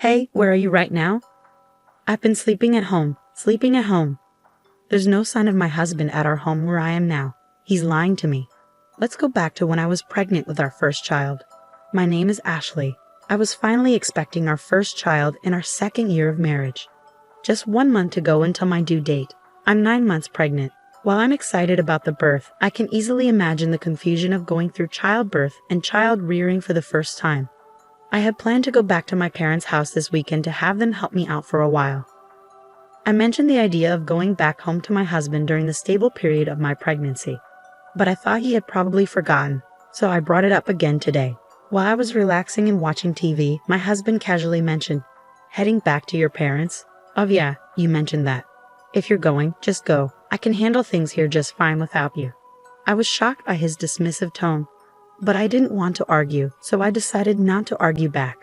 Hey, where are you right now? I've been sleeping at home. There's no sign of my husband at our home where I am now. He's lying to me. Let's go back to when I was pregnant with our first child. My name is Ashley. I was finally expecting our first child in our second year of marriage. Just 1 month to go until my due date. I'm 9 months pregnant. While I'm excited about the birth, I can easily imagine the confusion of going through childbirth and child rearing for the first time. I had planned to go back to my parents' house this weekend to have them help me out for a while. I mentioned the idea of going back home to my husband during the stable period of my pregnancy, but I thought he had probably forgotten, so I brought it up again today. While I was relaxing and watching TV, my husband casually mentioned, "Heading back to your parents? Oh yeah, you mentioned that. If you're going, just go. I can handle things here just fine without you." I was shocked by his dismissive tone, but I didn't want to argue, so I decided not to argue back.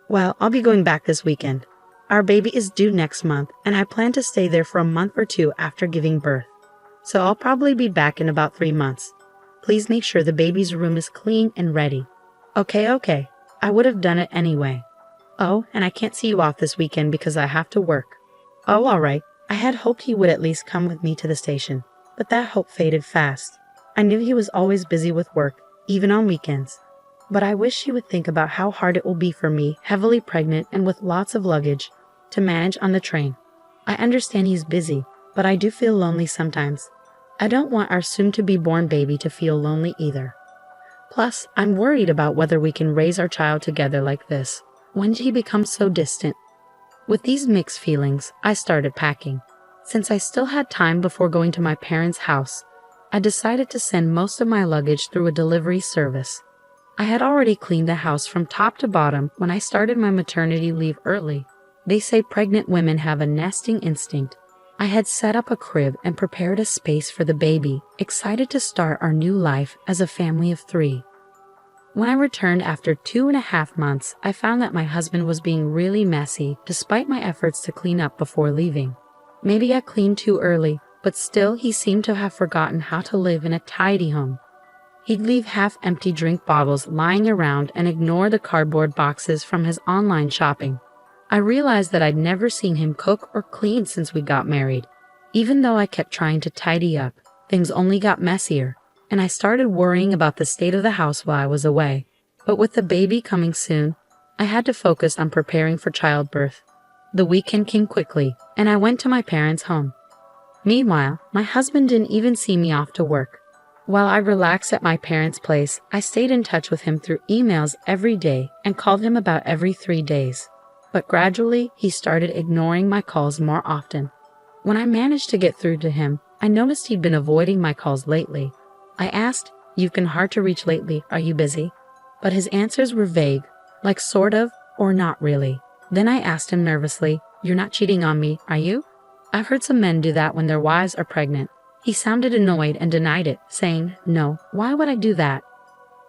"Well, I'll be going back this weekend. Our baby is due next month, and I plan to stay there for a month or two after giving birth. So I'll probably be back in about 3 months. Please make sure the baby's room is clean and ready." Okay. I would have done it anyway. "Oh, and I can't see you off this weekend because I have to work." "Oh, all right." I had hoped he would at least come with me to the station, but that hope faded fast. I knew he was always busy with work, even on weekends. But I wish he would think about how hard it will be for me, heavily pregnant and with lots of luggage, to manage on the train. I understand he's busy, but I do feel lonely sometimes. I don't want our soon-to-be-born baby to feel lonely either. Plus, I'm worried about whether we can raise our child together like this. When did he become so distant? With these mixed feelings, I started packing. Since I still had time before going to my parents' house, I decided to send most of my luggage through a delivery service. I had already cleaned the house from top to bottom when I started my maternity leave early. They say pregnant women have a nesting instinct. I had set up a crib and prepared a space for the baby, excited to start our new life as a family of 3. When I returned after 2.5 months, I found that my husband was being really messy despite my efforts to clean up before leaving. Maybe I cleaned too early, but still he seemed to have forgotten how to live in a tidy home. He'd leave half-empty drink bottles lying around and ignore the cardboard boxes from his online shopping. I realized that I'd never seen him cook or clean since we got married. Even though I kept trying to tidy up, things only got messier, and I started worrying about the state of the house while I was away. But with the baby coming soon, I had to focus on preparing for childbirth. The weekend came quickly, and I went to my parents' home. Meanwhile, my husband didn't even see me off to work. While I relaxed at my parents' place, I stayed in touch with him through emails every day and called him about every 3 days. But gradually, he started ignoring my calls more often. When I managed to get through to him, I noticed he'd been avoiding my calls lately. I asked, "You've been hard to reach lately, are you busy?" But his answers were vague, like sort of, or not really. Then I asked him nervously, "You're not cheating on me, are you?" I've heard some men do that when their wives are pregnant. He sounded annoyed and denied it, saying, "No, why would I do that?"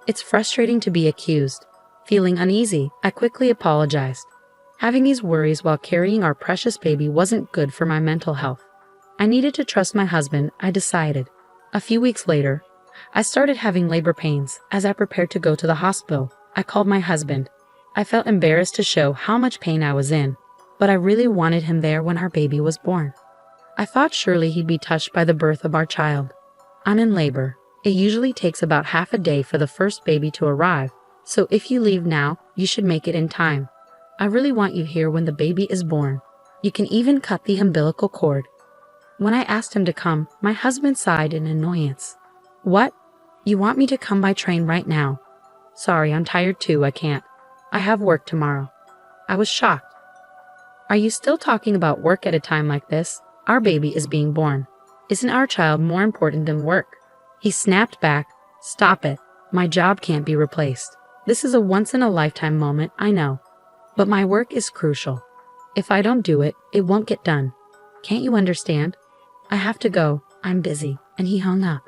It's frustrating to be accused. Feeling uneasy, I quickly apologized. Having these worries while carrying our precious baby wasn't good for my mental health. I needed to trust my husband, I decided. A few weeks later, I started having labor pains. As I prepared to go to the hospital, I called my husband. I felt embarrassed to show how much pain I was in, but I really wanted him there when our baby was born. I thought surely he'd be touched by the birth of our child. I'm in labor. It usually takes about half a day for the first baby to arrive, so if you leave now, you should make it in time. I really want you here when the baby is born. You can even cut the umbilical cord. When I asked him to come, my husband sighed in annoyance. "What? You want me to come by train right now?" "Sorry, I'm tired too, I can't. I have work tomorrow." I was shocked. "Are you still talking about work at a time like this? Our baby is being born. Isn't our child more important than work?" He snapped back, "Stop it. My job can't be replaced. This is a once-in-a-lifetime moment, I know. But my work is crucial. If I don't do it, it won't get done. Can't you understand? I have to go. I'm busy." And he hung up.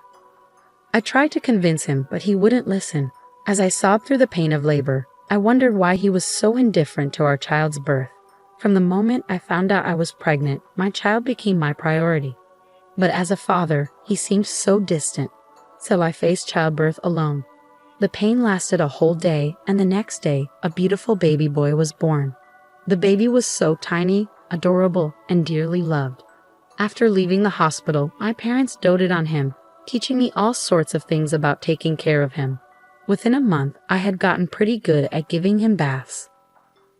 I tried to convince him, but he wouldn't listen. As I sobbed through the pain of labor, I wondered why he was so indifferent to our child's birth. From the moment I found out I was pregnant, my child became my priority. But as a father, he seemed so distant, so I faced childbirth alone. The pain lasted a whole day, and the next day, a beautiful baby boy was born. The baby was so tiny, adorable, and dearly loved. After leaving the hospital, my parents doted on him, teaching me all sorts of things about taking care of him. Within a month, I had gotten pretty good at giving him baths.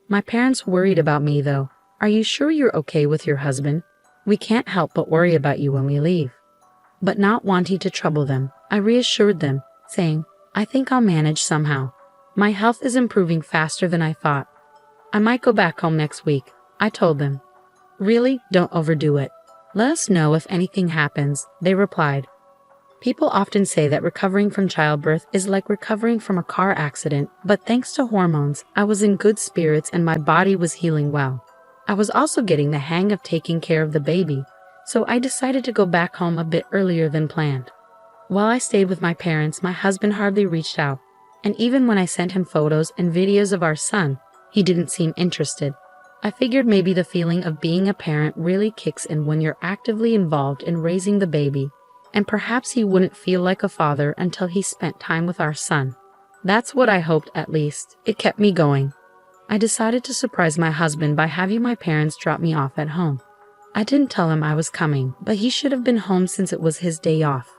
My parents worried about me though. "Are you sure you're okay with your husband? We can't help but worry about you when we leave." But not wanting to trouble them, I reassured them, saying, "I think I'll manage somehow. My health is improving faster than I thought. I might go back home next week," I told them. "Really, don't overdo it. Let us know if anything happens," they replied. People often say that recovering from childbirth is like recovering from a car accident, but thanks to hormones, I was in good spirits and my body was healing well. I was also getting the hang of taking care of the baby, so I decided to go back home a bit earlier than planned. While I stayed with my parents, my husband hardly reached out, and even when I sent him photos and videos of our son, he didn't seem interested. I figured maybe the feeling of being a parent really kicks in when you're actively involved in raising the baby, and perhaps he wouldn't feel like a father until he spent time with our son. That's what I hoped, at least. It kept me going. I decided to surprise my husband by having my parents drop me off at home. I didn't tell him I was coming, but he should have been home since it was his day off.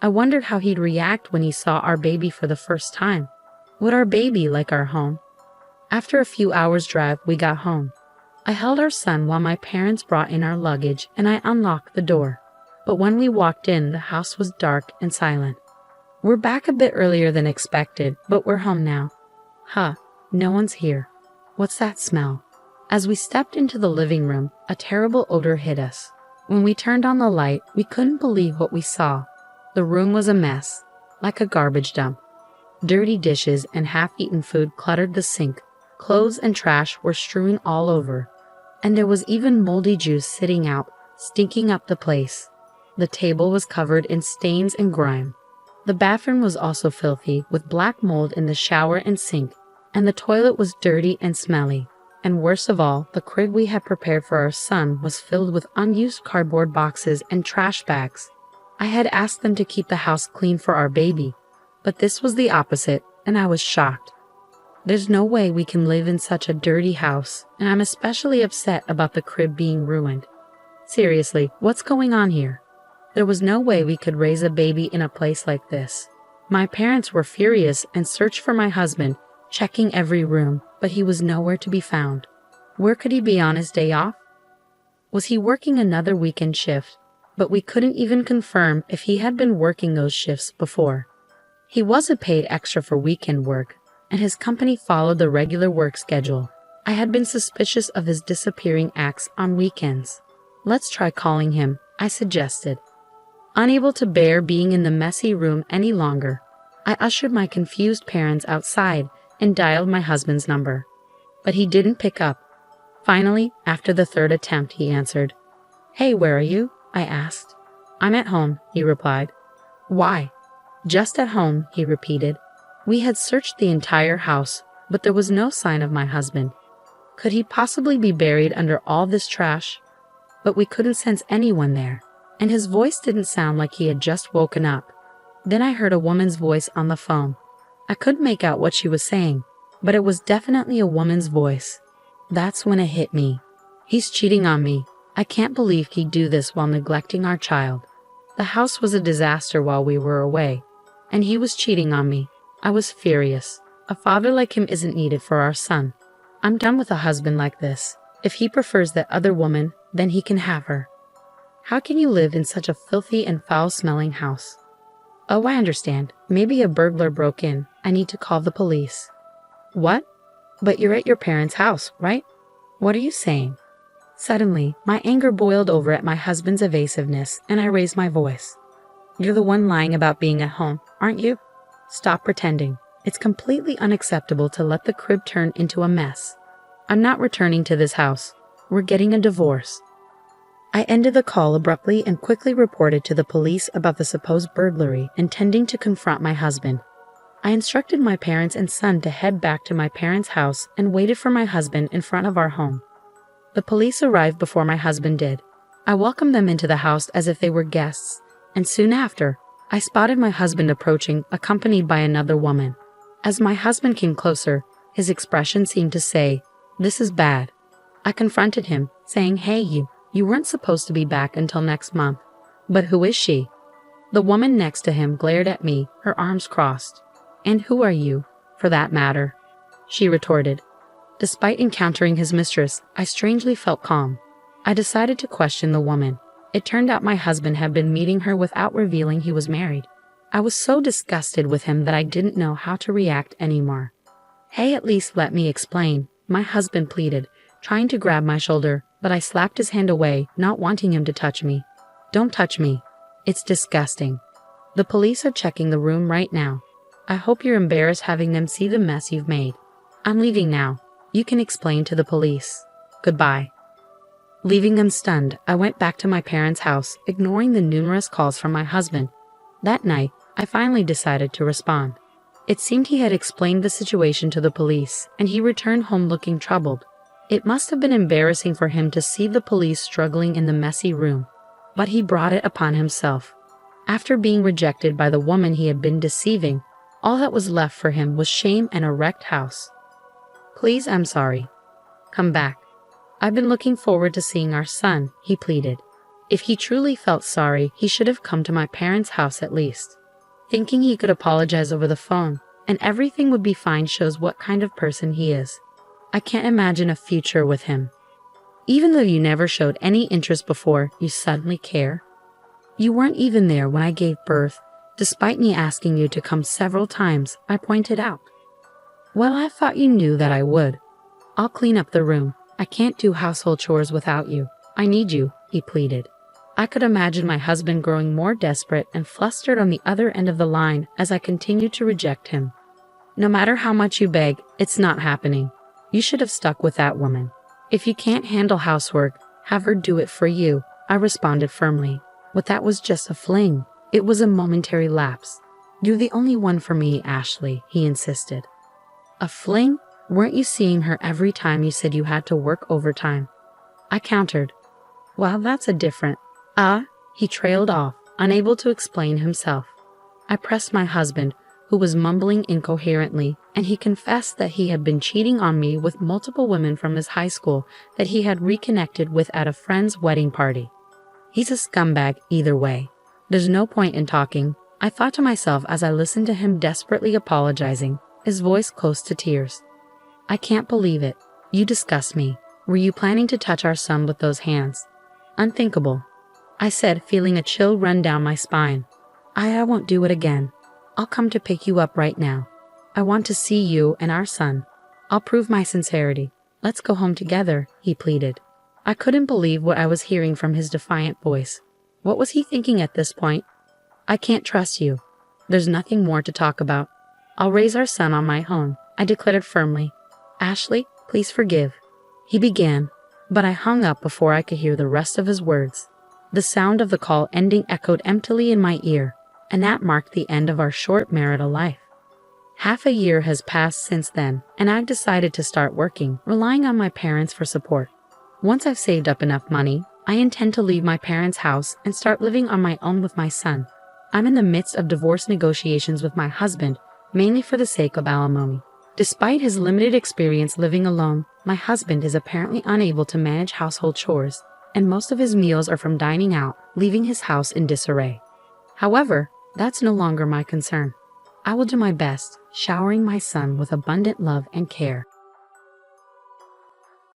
I wondered how he'd react when he saw our baby for the first time. Would our baby like our home? After a few hours' drive, we got home. I held our son while my parents brought in our luggage and I unlocked the door. But when we walked in, the house was dark and silent. "We're back a bit earlier than expected, but we're home now." "Huh, no one's here. What's that smell?" As we stepped into the living room, a terrible odor hit us. When we turned on the light, we couldn't believe what we saw. The room was a mess, like a garbage dump. Dirty dishes and half-eaten food cluttered the sink. Clothes and trash were strewn all over. And there was even moldy juice sitting out, stinking up the place. The table was covered in stains and grime. The bathroom was also filthy, with black mold in the shower and sink, and the toilet was dirty and smelly. And worst of all, the crib we had prepared for our son was filled with unused cardboard boxes and trash bags. I had asked them to keep the house clean for our baby, but this was the opposite, and I was shocked. There's no way we can live in such a dirty house, and I'm especially upset about the crib being ruined. Seriously, what's going on here? There was no way we could raise a baby in a place like this. My parents were furious and searched for my husband, checking every room, but he was nowhere to be found. Where could he be on his day off? Was he working another weekend shift? But we couldn't even confirm if he had been working those shifts before. He wasn't paid extra for weekend work, and his company followed the regular work schedule. I had been suspicious of his disappearing acts on weekends. "Let's try calling him," I suggested. Unable to bear being in the messy room any longer, I ushered my confused parents outside and dialed my husband's number. But he didn't pick up. Finally, after the third attempt, he answered. "Hey, where are you?" I asked. "I'm at home," he replied. "Why?" "Just at home," he repeated. We had searched the entire house, but there was no sign of my husband. Could he possibly be buried under all this trash? But we couldn't sense anyone there, and his voice didn't sound like he had just woken up. Then I heard a woman's voice on the phone. I couldn't make out what she was saying, but it was definitely a woman's voice. That's when it hit me. He's cheating on me. I can't believe he'd do this while neglecting our child. The house was a disaster while we were away, and he was cheating on me. I was furious. A father like him isn't needed for our son. I'm done with a husband like this. If he prefers that other woman, then he can have her. How can you live in such a filthy and foul-smelling house? Oh, I understand. Maybe a burglar broke in. I need to call the police. What? But you're at your parents' house, right? What are you saying? Suddenly, my anger boiled over at my husband's evasiveness, and I raised my voice. You're the one lying about being at home, aren't you? Stop pretending. It's completely unacceptable to let the crib turn into a mess. I'm not returning to this house. We're getting a divorce. I ended the call abruptly and quickly reported to the police about the supposed burglary, intending to confront my husband. I instructed my parents and son to head back to my parents' house and waited for my husband in front of our home. The police arrived before my husband did. I welcomed them into the house as if they were guests, and soon after, I spotted my husband approaching, accompanied by another woman. As my husband came closer, his expression seemed to say, "This is bad." I confronted him, saying, "Hey, you weren't supposed to be back until next month." "But who is she?" The woman next to him glared at me, her arms crossed. "And who are you, for that matter?" she retorted. Despite encountering his mistress, I strangely felt calm. I decided to question the woman. It turned out my husband had been meeting her without revealing he was married. I was so disgusted with him that I didn't know how to react anymore. "Hey, at least let me explain," my husband pleaded, trying to grab my shoulder, but I slapped his hand away, not wanting him to touch me. "Don't touch me. It's disgusting. The police are checking the room right now. I hope you're embarrassed having them see the mess you've made. I'm leaving now. You can explain to the police. Goodbye." Leaving them stunned, I went back to my parents' house, ignoring the numerous calls from my husband. That night, I finally decided to respond. It seemed he had explained the situation to the police, and he returned home looking troubled. It must have been embarrassing for him to see the police struggling in the messy room, but he brought it upon himself. After being rejected by the woman he had been deceiving, all that was left for him was shame and a wrecked house. "Please, I'm sorry. Come back. I've been looking forward to seeing our son," he pleaded. If he truly felt sorry, he should have come to my parents' house at least. Thinking he could apologize over the phone, and everything would be fine shows what kind of person he is. I can't imagine a future with him. Even though you never showed any interest before, you suddenly care? You weren't even there when I gave birth, despite me asking you to come several times, I pointed out. "Well, I thought you knew that I would. I'll clean up the room. I can't do household chores without you. I need you," he pleaded. I could imagine my husband growing more desperate and flustered on the other end of the line as I continued to reject him. "No matter how much you beg, it's not happening. You should have stuck with that woman. If you can't handle housework, have her do it for you," I responded firmly. But that was just a fling. It was a momentary lapse. "You're the only one for me, Ashley," he insisted. "A fling? Weren't you seeing her every time you said you had to work overtime?" I countered. "Well, that's a different..." He trailed off, unable to explain himself. I pressed my husband, who was mumbling incoherently, and he confessed that he had been cheating on me with multiple women from his high school that he had reconnected with at a friend's wedding party. He's a scumbag either way. There's no point in talking, I thought to myself as I listened to him desperately apologizing, his voice close to tears. "I can't believe it. You disgust me. Were you planning to touch our son with those hands?" "Unthinkable," I said, feeling a chill run down my spine. I won't do it again. I'll come to pick you up right now. I want to see you and our son. I'll prove my sincerity. Let's go home together," he pleaded. I couldn't believe what I was hearing from his defiant voice. What was he thinking at this point? "I can't trust you. There's nothing more to talk about. I'll raise our son on my own," I declared firmly. "Ashley, please forgive," he began, but I hung up before I could hear the rest of his words. The sound of the call ending echoed emptily in my ear, and that marked the end of our short marital life. Half a year has passed since then, and I've decided to start working, relying on my parents for support. Once I've saved up enough money, I intend to leave my parents' house and start living on my own with my son. I'm in the midst of divorce negotiations with my husband, mainly for the sake of alimony. Despite his limited experience living alone, my husband is apparently unable to manage household chores, and most of his meals are from dining out, leaving his house in disarray. However, that's no longer my concern. I will do my best, showering my son with abundant love and care.